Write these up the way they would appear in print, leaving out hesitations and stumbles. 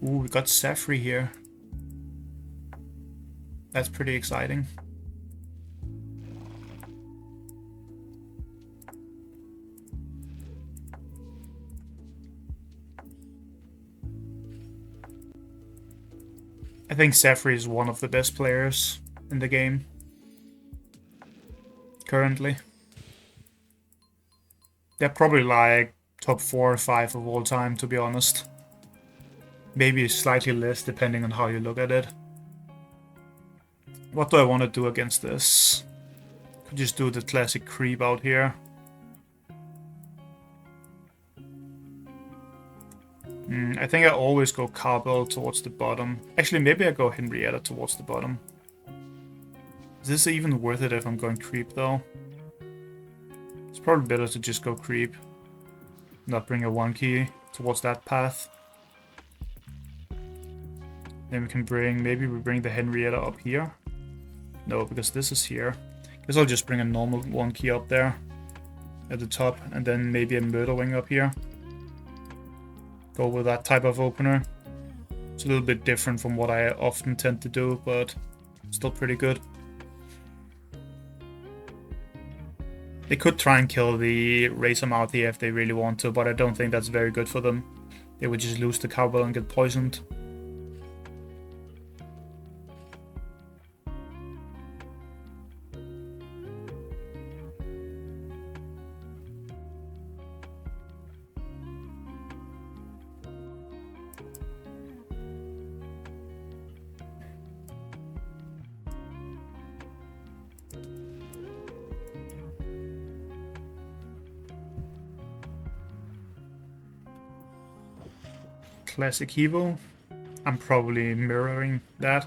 Ooh, we got Zafry here. That's pretty exciting. I think Zafry is one of the best players in the game currently. They're probably like top 4 or 5 of all time, to be honest. Maybe slightly less depending on how you look at it. What do I want to do against this? Could just do the classic creep out here. I think I always go Cowbell towards the bottom. Actually, maybe I go Henrietta towards the bottom. Is this even worth it if I'm going creep, though? It's probably better to just go creep. Not bring a 1-key towards that path. Then we can bring... Maybe we bring the Henrietta up here. No, because this is here. Guess I'll just bring a normal 1-key up there. At the top. And then maybe a Murderwing up here. Go with that type of opener. It's a little bit different from what I often tend to do, but still pretty good. They could try and kill the Razormouth here if they really want to, but I don't think that's very good for them. They would just lose the Cowbell and get poisoned. Classic Evo. I'm probably mirroring that.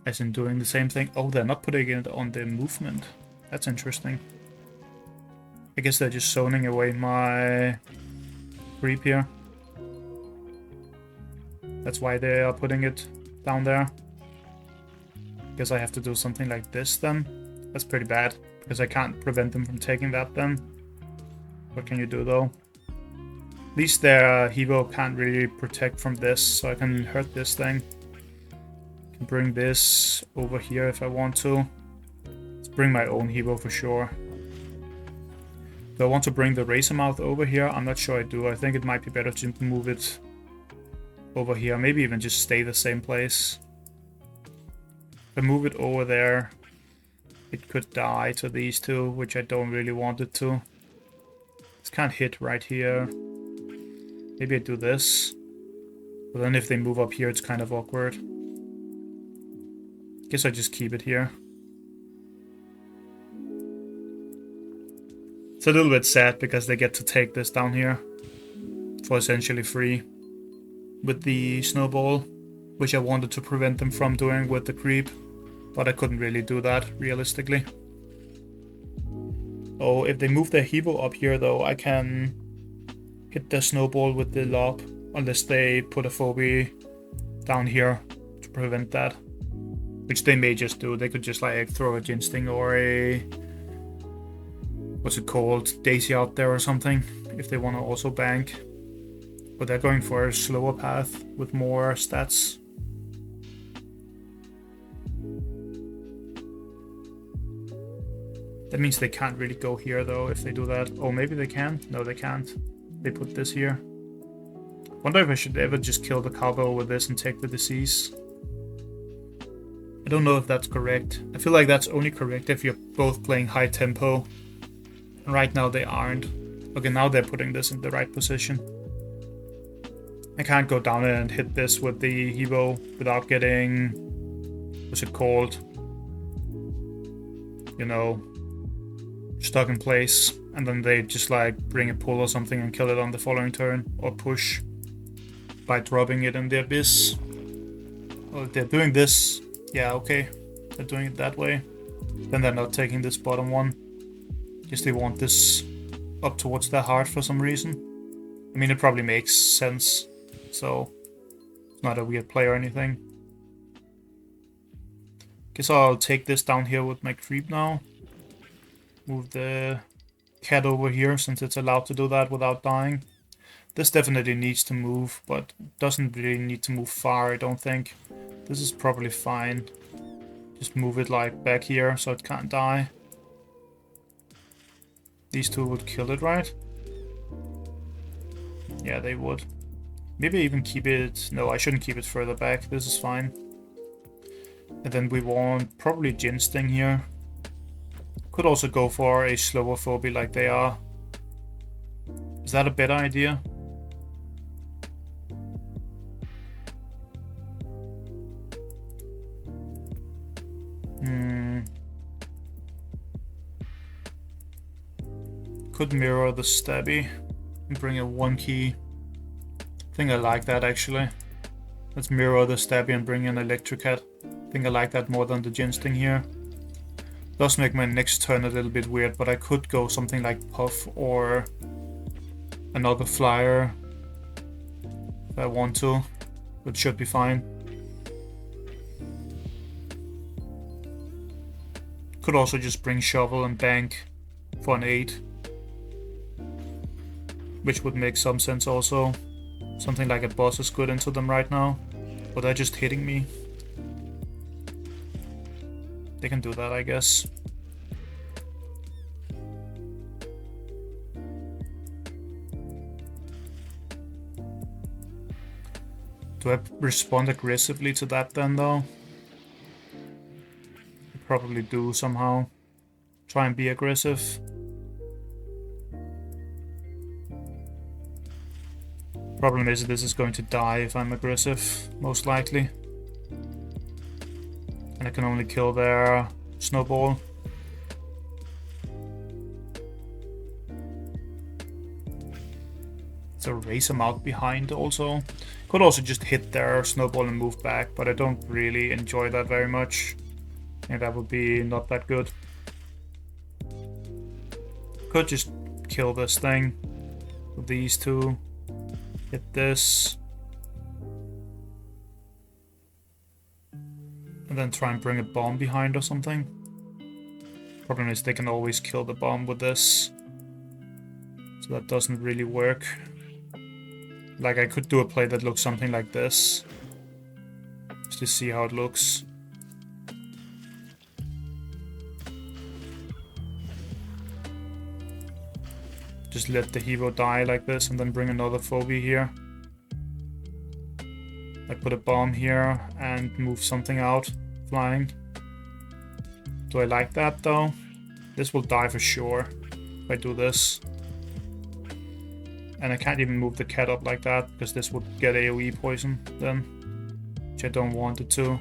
As in doing the same thing. Oh, they're not putting it on the movement. That's interesting. I guess they're just zoning away my creep here. That's why they are putting it down there. Guess I have to do something like this then. That's pretty bad. Because I can't prevent them from taking that then. What can you do though? At least their Hebo can't really protect from this, so I can hurt this thing. I can bring this over here if I want to. Let's bring my own Hebo for sure. Do I want to bring the Razormouth over here? I'm not sure I do. I think it might be better to move it over here. Maybe even just stay the same place. If I move it over there, it could die to these two, which I don't really want it to. It can't hit right here. Maybe I do this. But then if they move up here, it's kind of awkward. Guess I just keep it here. It's a little bit sad because they get to take this down here for essentially free with the snowball, which I wanted to prevent them from doing with the creep, but I couldn't really do that realistically. Oh, if they move their Hebo up here though, I can hit the snowball with the lob, unless they put a phobie down here to prevent that. Which they may just do. They could just like throw a Ginsting or a... what's it called? Daisy out there or something, if they want to also bank. But they're going for a slower path with more stats. That means they can't really go here though if they do that. Oh, maybe they can? No, they can't. They put this here. Wonder if I should ever just kill the Cowbell with this and take the disease. I don't know if that's correct. I feel like that's only correct if you're both playing high tempo. And right now they aren't. Okay, now they're putting this in the right position. I can't go down and hit this with the Hebo without getting... what's it called? You know, stuck in place. And then they just like bring a pull or something and kill it on the following turn. Or push by dropping it in the abyss. Oh, they're doing this. Yeah, okay. They're doing it that way. Then they're not taking this bottom one. Guess they want this up towards their heart for some reason. I mean, it probably makes sense. So, it's not a weird play or anything. Guess I'll take this down here with my creep now. Move the cat over here since it's allowed to do that without dying. This definitely needs to move, but doesn't really need to move far, I don't think. This is probably fine. Just move it like back here so it can't die. These two would kill it, right? Yeah, they would. Maybe even keep it... No, I shouldn't keep it further back. This is fine. And then we want probably Ginseng here. Could also go for a slower phobia like they are. Is that a better idea? Could mirror the stabby and bring a 1 key. I think I like that actually. Let's mirror the stabby and bring an Electricat. I think I like that more than the Ginseng here. Does make my next turn a little bit weird, but I could go something like Puff or another flyer if I want to. It should be fine. Could also just bring Shovel and Bank for an 8. Which would make some sense also. Something like a boss is good into them right now. But they're just hitting me. They can do that, I guess. Do I respond aggressively to that then, though? I probably do somehow. Try and be aggressive. Problem is, this is going to die if I'm aggressive, most likely. And I can only kill their snowball. So raise them out behind also. Could also just hit their snowball and move back, but I don't really enjoy that very much. I think that would be not that good. Could just kill this thing with these two. Hit this. And then try and bring a bomb behind or something. Problem is they can always kill the bomb with this. So that doesn't really work. Like I could do a play that looks something like this. Just to see how it looks. Just let the hero die like this and then bring another phobia here. Like put a bomb here and move something out flying. Do I like that though? This will die for sure if I do this. And I can't even move the cat up like that because this would get AoE poison then. Which I don't want it to.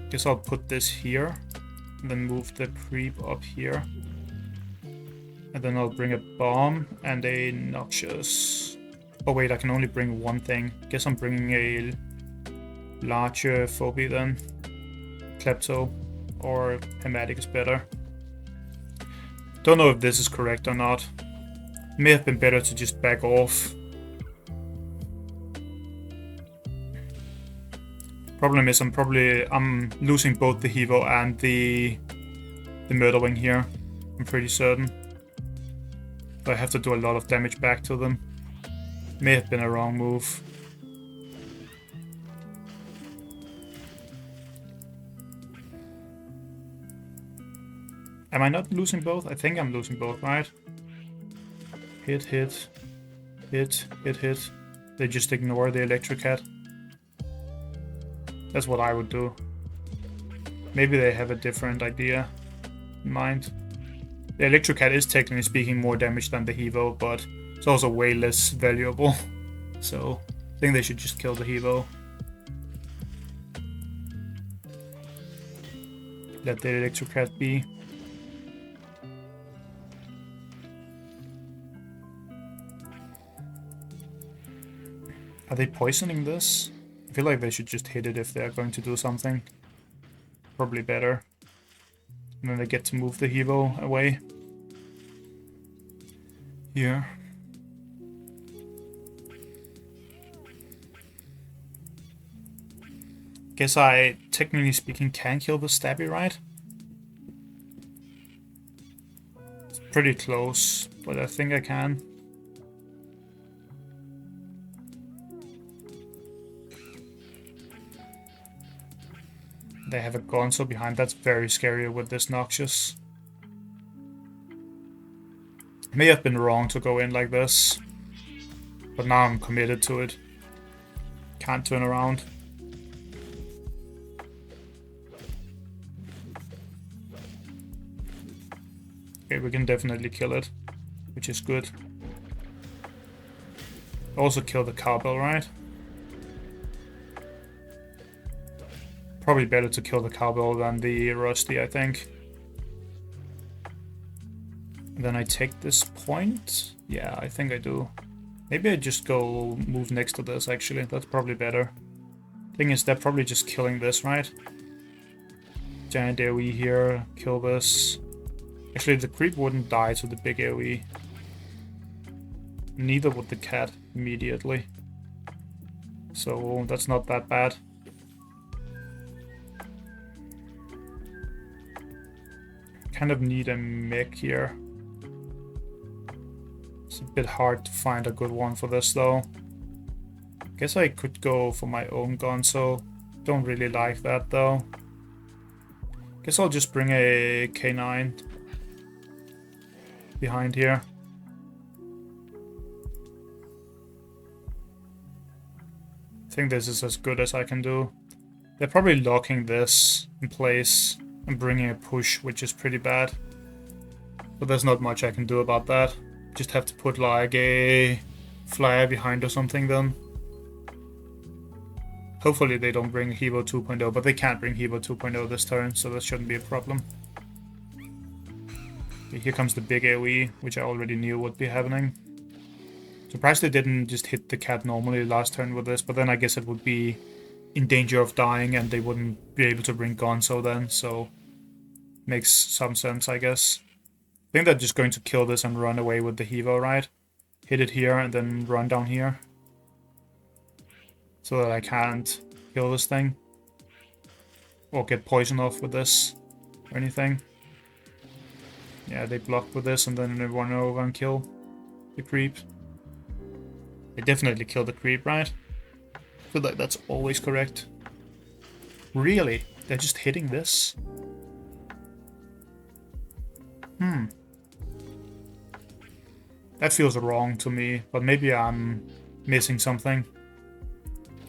Guess I'll put this here. And then move the creep up here. And then I'll bring a bomb and a noxious. Oh wait, I can only bring one thing. Guess I'm bringing a larger phobia then. Klepto or Hematic is better. Don't know if this is correct or not. May have been better to just back off. Problem is I'm losing both the Hevo and the Murderwing here. I'm pretty certain. I have to do a lot of damage back to them. May have been a wrong move. Am I not losing both? I think I'm losing both, right? Hit, hit, hit, hit, hit. They just ignore the Electricat. That's what I would do. Maybe they have a different idea in mind. The Electricat is technically speaking more damage than the Hevo, but it's also way less valuable. So I think they should just kill the Hevo. Let the Electricat be. Are they poisoning this? I feel like they should just hit it if they're going to do something. Probably better. And then they get to move the Hevo away. Here. Guess I, technically speaking, can kill the Stabby, right? It's pretty close, but I think I can. They have a Gonzo behind. That's very scary with this Noxious. May have been wrong to go in like this, but now I'm committed to it. Can't turn around. Okay, we can definitely kill it, which is good. Also kill the cowbell, right? Probably better to kill the cowbell than the rusty, I think. Then I take this point. Yeah, I think I do. Maybe I just go move next to this, actually. That's probably better. Thing is, they're probably just killing this, right? Giant AoE here. Kill this. Actually, the creep wouldn't die to the big AoE. Neither would the cat immediately. So that's not that bad. Kind of need a mech here. It's a bit hard to find a good one for this though. Guess I could go for my own Gonzo. Don't really like that though. Guess I'll just bring a K9 behind here. I think this is as good as I can do. They're probably locking this in place and bringing a push, which is pretty bad. But there's not much I can do about that. Just have to put like a flyer behind or something then. Hopefully they don't bring Hevo 2.0, but they can't bring Hevo 2.0 this turn, so that shouldn't be a problem. Okay, here comes the big AoE, which I already knew would be happening. Surprised they didn't just hit the cat normally last turn with this, but then I guess it would be in danger of dying and they wouldn't be able to bring Gonzo then, so makes some sense, I guess. I think they're just going to kill this and run away with the Hevo, right? Hit it here and then run down here. So that I can't kill this thing. Or get poison off with this or anything. Yeah, they block with this and then they run over and kill the creep. They definitely kill the creep, right? I feel like that's always correct. Really? They're just hitting this? That feels wrong to me, but maybe I'm missing something.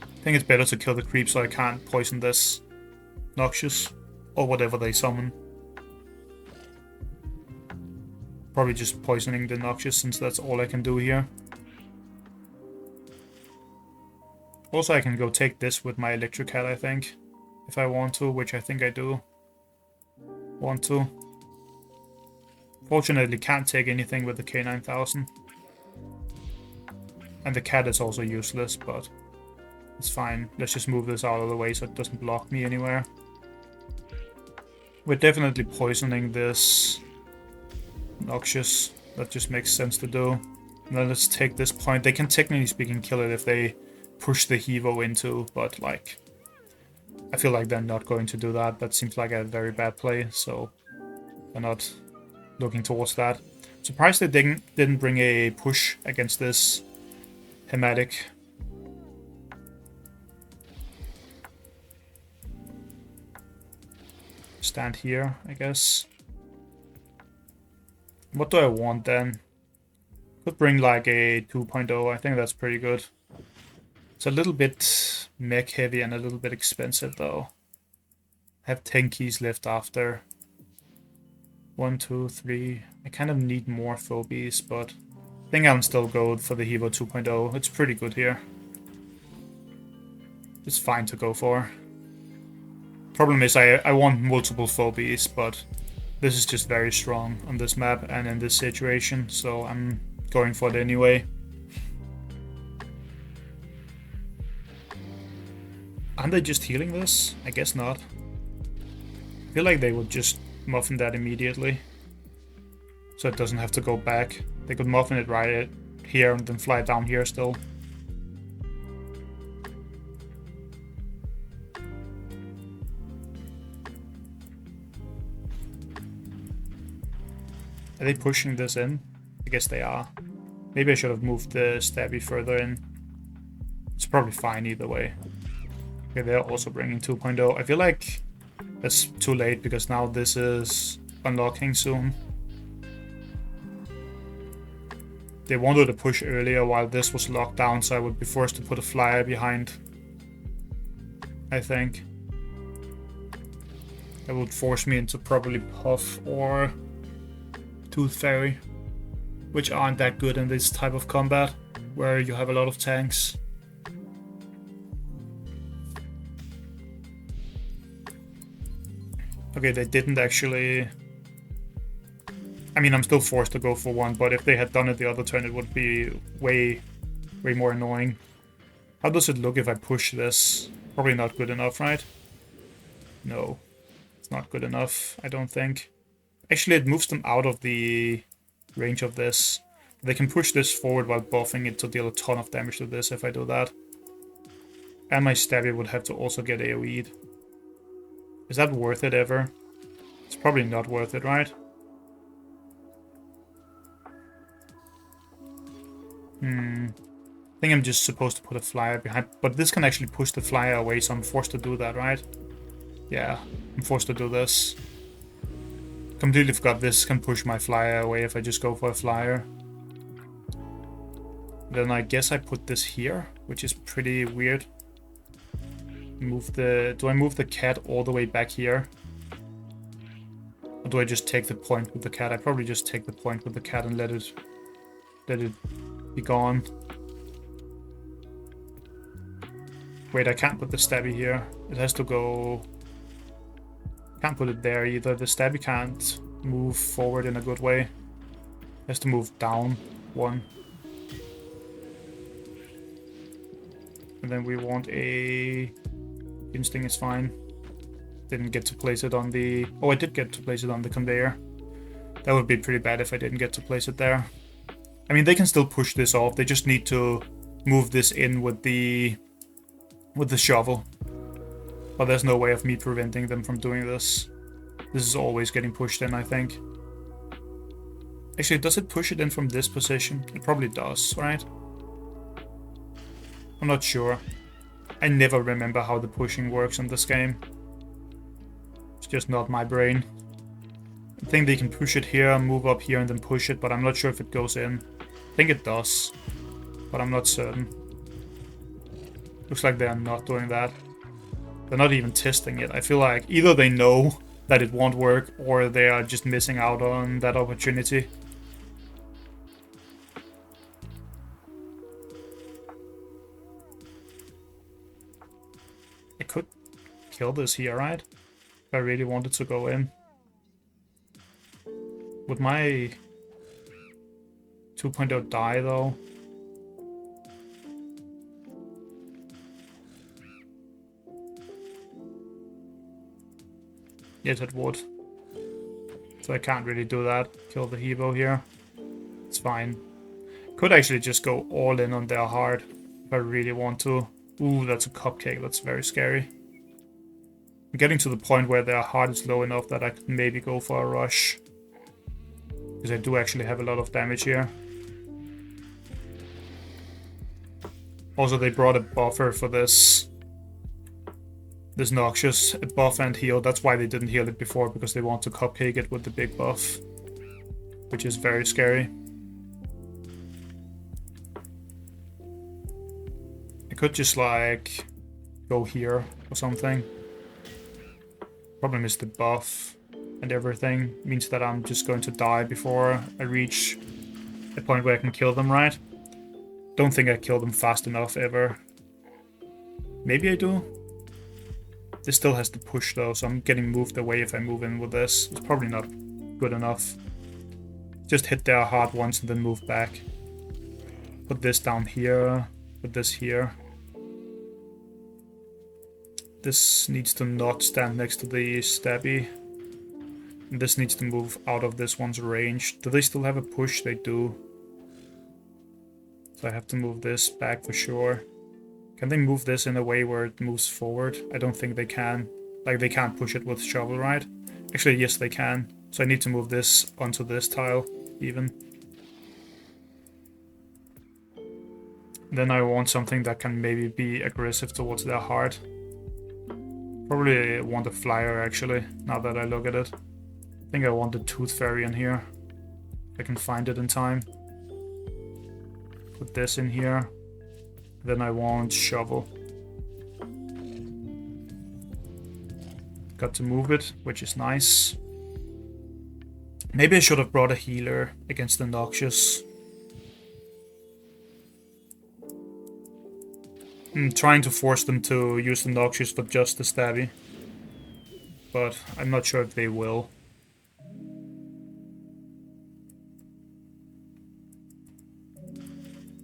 I think it's better to kill the creep so I can't poison this Noxious, or whatever they summon. Probably just poisoning the Noxious since that's all I can do here. Also I can go take this with my Electric Cat, I think. If I want to, which I think I do. Want to. Fortunately can't take anything with the K9000. And the cat is also useless, but it's fine. Let's just move this out of the way so it doesn't block me anywhere. We're definitely poisoning this Noxious. That just makes sense to do. And then let's take this point. They can technically speaking kill it if they push the Hevo into, but like I feel like they're not going to do that. That seems like a very bad play, so they're not looking towards that. Surprised they didn't bring a push against this Hematic. Stand here, I guess. What do I want then? Could bring like a 2.0, I think that's pretty good. It's a little bit mech heavy and a little bit expensive though. I have 10 keys left after. 1, 2, 3. I kind of need more phobies, but I think I'll still go for the Hevo 2.0. It's pretty good here. It's fine to go for. Problem is I want multiple phobies, but this is just very strong on this map and in this situation, so I'm going for it anyway. Aren't they just healing this? I guess not. I feel like they would just muffin that immediately, so it doesn't have to go back. They could muffin it right here and then fly down here still. Are they pushing this in? I guess they are. Maybe I should have moved the Stabby further in. It's probably fine either way. Okay, they're also bringing 2.0. I feel like It's too late because now this is unlocking soon. They wanted to push earlier while this was locked down, so I would be forced to put a flyer behind. I think. That would force me into probably Puff or Tooth Fairy, which aren't that good in this type of combat, where you have a lot of tanks. Okay, they didn't actually... I mean, I'm still forced to go for one, but if they had done it the other turn, it would be way more annoying. How does it look if I push this? Probably not good enough, right? No, it's not good enough, I don't think. Actually, it moves them out of the range of this. They can push this forward while buffing it to deal a ton of damage to this if I do that. And my stabby would have to also get AoE'd. Is that worth it ever? It's probably not worth it, right? I think I'm just supposed to put a flyer behind, but this can actually push the flyer away, so I'm forced to do that, right? Yeah, I'm forced to do this. Completely forgot this can push my flyer away if I just go for a flyer. Then I guess I put this here, which is pretty weird. Do I move the cat all the way back here? Or do I just take the point with the cat? I probably just take the point with the cat and let it be gone. Wait, I can't put the stabby here. It has to go... Can't put it there either. The stabby can't move forward in a good way. It has to move down one. And then we want a... Instinct is fine. Didn't get to place it on the... Oh, I did get to place it on the conveyor. That would be pretty bad if I didn't get to place it there. I mean, they can still push this off. They just need to move this in with the shovel. But there's no way of me preventing them from doing this. This is always getting pushed in, I think. Actually, does it push it in from this position? It probably does, right? I'm not sure. I never remember how the pushing works in this game. It's just not my brain. I think they can push it here, move up here, and then push it, but I'm not sure if it goes in. I think it does, but I'm not certain. Looks like they are not doing that. They're not even testing it. I feel like either they know that it won't work, or they are just missing out on that opportunity. I could kill this here, right? If I really wanted to go in. Would my 2.0 die, though? Yes, it would. So I can't really do that. Kill the Hebo here. It's fine. Could actually just go all in on their heart if I really want to. Ooh, that's a cupcake. That's very scary. I'm getting to the point where their heart is low enough that I could maybe go for a rush. Because I do actually have a lot of damage here. Also, they brought a buffer for this Noxious buff and heal. That's why they didn't heal it before, because they want to cupcake it with the big buff. Which is very scary. I could just, like, go here or something. Problem is the buff and everything means that I'm just going to die before I reach a point where I can kill them, right? Don't think I kill them fast enough ever. Maybe I do. This still has to push though, so I'm getting moved away if I move in with this. It's probably not good enough. Just hit their heart once and then move back. Put this down here. Put this here. This needs to not stand next to the stabby. And this needs to move out of this one's range. Do they still have a push? They do. So I have to move this back for sure. Can they move this in a way where it moves forward? I don't think they can. Like, they can't push it with shovel, right? Actually, yes, they can. So I need to move this onto this tile, even. Then I want something that can maybe be aggressive towards their heart. Probably want a flyer actually, now that I look at it. I think I want the Tooth Fairy in here. If I can find it in time. Put this in here. Then I want Shovel. Got to move it, which is nice. Maybe I should have brought a healer against the Noxious. I'm trying to force them to use the Noxious for just the Stabby. But I'm not sure if they will.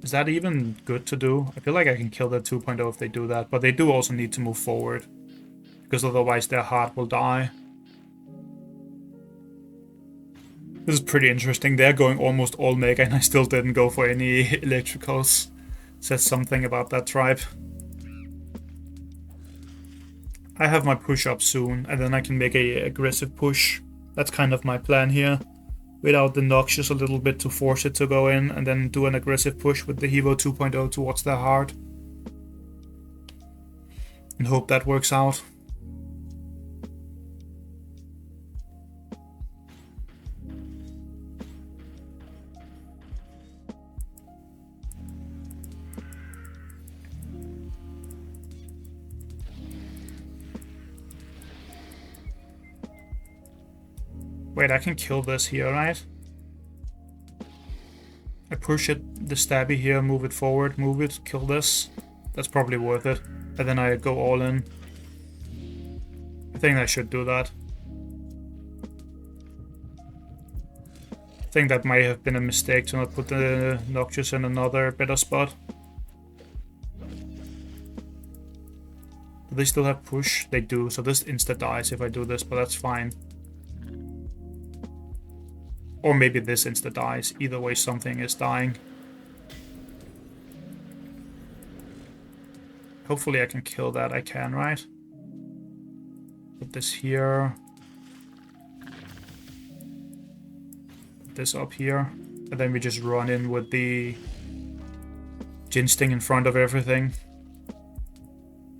Is that even good to do? I feel like I can kill that 2.0 if they do that, but they do also need to move forward. Because otherwise their heart will die. This is pretty interesting. They're going almost all Mega and I still didn't go for any electricals. Says something about that tribe. I have my push up soon and then I can make a aggressive push. That's kind of my plan here. Wait out the Noxious a little bit to force it to go in and then do an aggressive push with the Hevo 2.0 towards their heart. And hope that works out. Wait, I can kill this here, right? I push it, the Stabby here, move it forward, move it, kill this. That's probably worth it. And then I go all in. I think I should do that. I think that might have been a mistake to not put the Noxious in another better spot. Do they still have push? They do, so this insta dies if I do this, but that's fine. Or maybe this insta dies. Either way, something is dying. Hopefully I can kill that. I can, right? Put this here. Put this up here. And then we just run in with the Ginsting in front of everything.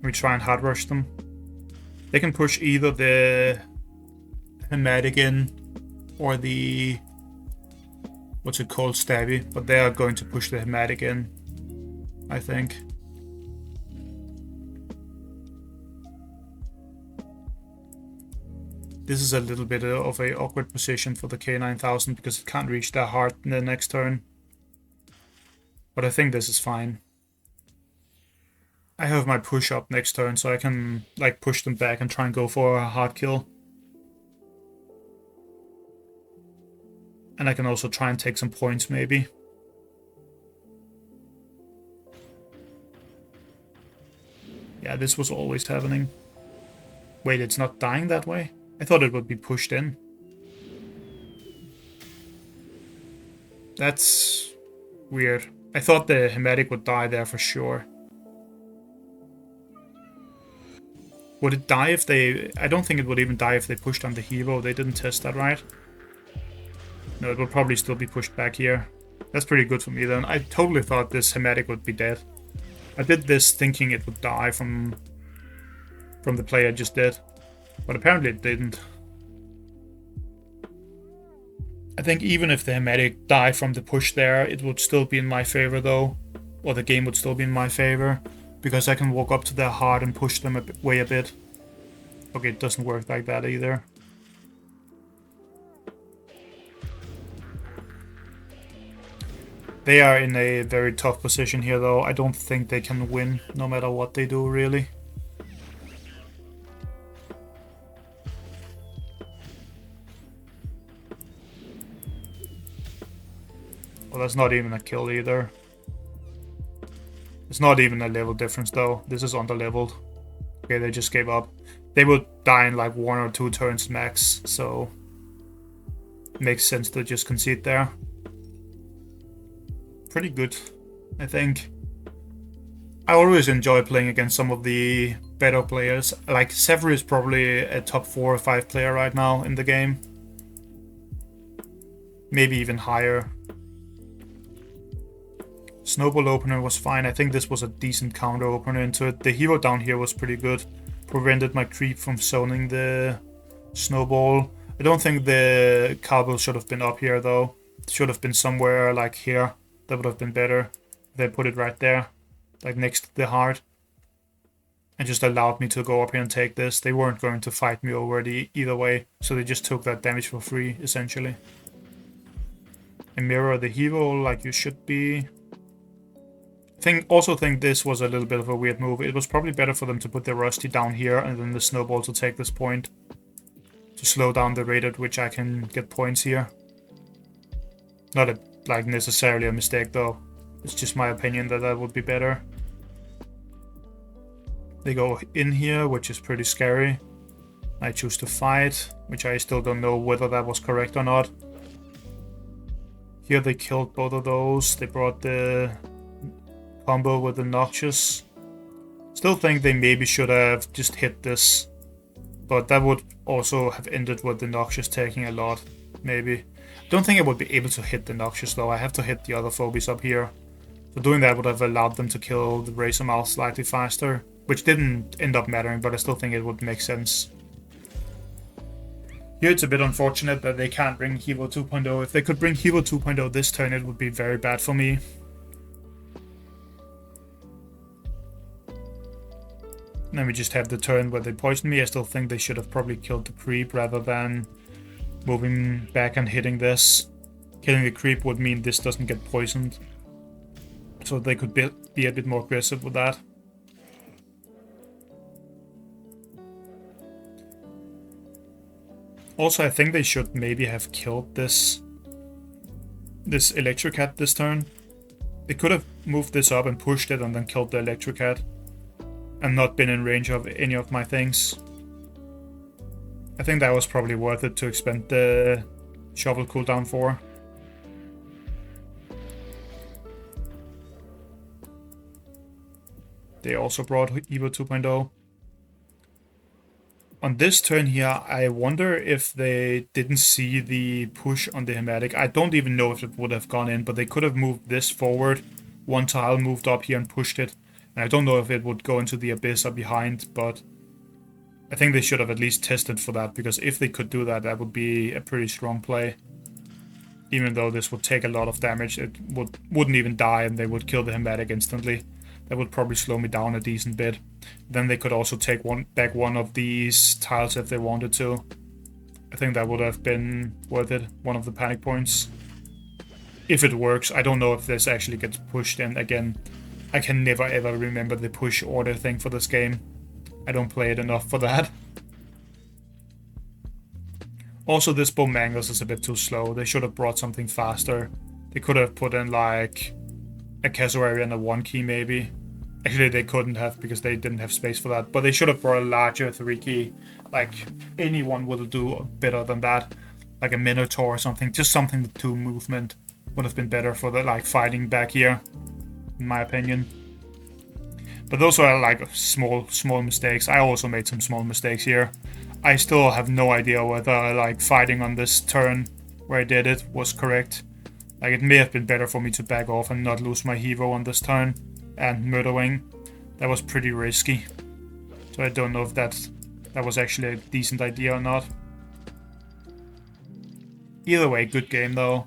We try and hard rush them. They can push either the Hematic in or the... what's it called? Stabby. But they are going to push the Hematic in, I think. This is a little bit of a awkward position for the K9000 because it can't reach their heart in the next turn. But I think this is fine. I have my push up next turn, so I can like push them back and try and go for a hard kill. And I can also try and take some points, maybe. Yeah, this was always happening. Wait, it's not dying that way? I thought it would be pushed in. That's weird. I thought the Hematic would die there for sure. Would it die if they... I don't think it would even die if they pushed on the Hevo. They didn't test that, right? No, it will probably still be pushed back here. That's pretty good for me then. I totally thought this Hematic would be dead. I did this thinking it would die from the play I just did. But apparently it didn't. I think even if the Hematic died from the push there, it would still be in my favor though. Or the game would still be in my favor. Because I can walk up to their heart and push them away a bit. Okay, it doesn't work like that either. They are in a very tough position here though. I don't think they can win no matter what they do, really. Well, that's not even a kill either. It's not even a level difference though. This is under-leveled. Okay, they just gave up. They would die in like 1 or 2 turns max, so... makes sense to just concede there. Pretty good, I think. I always enjoy playing against some of the better players. Like, Zafry is probably a top 4 or 5 player right now in the game. Maybe even higher. Snowball opener was fine. I think this was a decent counter opener into it. The hero down here was pretty good. prevented my creep from zoning the snowball. I don't think the cowbell should have been up here though. It should have been somewhere like here. That would have been better. They put it right there, like next to the heart, and just allowed me to go up here and take this. They weren't going to fight me over it either way, so they just took that damage for free, essentially. And mirror the hero like you should be. Also think this was a little bit of a weird move. It was probably better for them to put the Rusty down here and then the Snowball to take this point. To slow down the rate at which I can get points here. Not like necessarily a mistake though. It's just my opinion that that would be better. They go in here, which is pretty scary. I choose to fight, which I still don't know whether that was correct or not. Here they killed both of those. They brought the combo with the Noxious. Still think they maybe should have just hit this. But that would also have ended with the Noxious taking a lot, maybe. Don't think I would be able to hit the Noxious though. I have to hit the other phobies up here. So doing that would have allowed them to kill the Razor Mouth slightly faster. Which didn't end up mattering, but I still think it would make sense. Here it's a bit unfortunate that they can't bring Hero 2.0. If they could bring Hero 2.0 this turn, it would be very bad for me. Then we just have the turn where they poison me. I still think they should have probably killed the creep rather than moving back and hitting this. Killing the creep would mean this doesn't get poisoned. So they could be a bit more aggressive with that. Also, I think they should maybe have killed this Electrocat this turn. They could have moved this up and pushed it and then killed the Electrocat. And not been in range of any of my things. I think that was probably worth it to expend the shovel cooldown for. They also brought Evo 2.0. On this turn here, I wonder if they didn't see the push on the Hematic. I don't even know if it would have gone in, but they could have moved this forward. One tile moved up here and pushed it. And I don't know if it would go into the Abyss or behind, but I think they should have at least tested for that, because if they could do that, that would be a pretty strong play. Even though this would take a lot of damage, it wouldn't even die and they would kill the Hematic instantly. That would probably slow me down a decent bit. Then they could also take back one of these tiles if they wanted to. I think that would have been worth it, one of the panic points. If it works, I don't know if this actually gets pushed in again. I can never ever remember the push order thing for this game. I don't play it enough for that. Also, this Bomangos is a bit too slow. They should have brought something faster. They could have put in like a Cassowary and a 1 key maybe. Actually, they couldn't have because they didn't have space for that. But they should have brought a larger 3 key. Like, anyone will do better than that. Like a Minotaur or something. Just something with 2 movement would have been better for the like fighting back here, in my opinion. But those are like small mistakes. I also made some small mistakes here. I still have no idea whether like fighting on this turn where I did it was correct. Like, it may have been better for me to back off and not lose my hero on this turn. And Murderwing. That was pretty risky. So I don't know if that was actually a decent idea or not. Either way, good game though.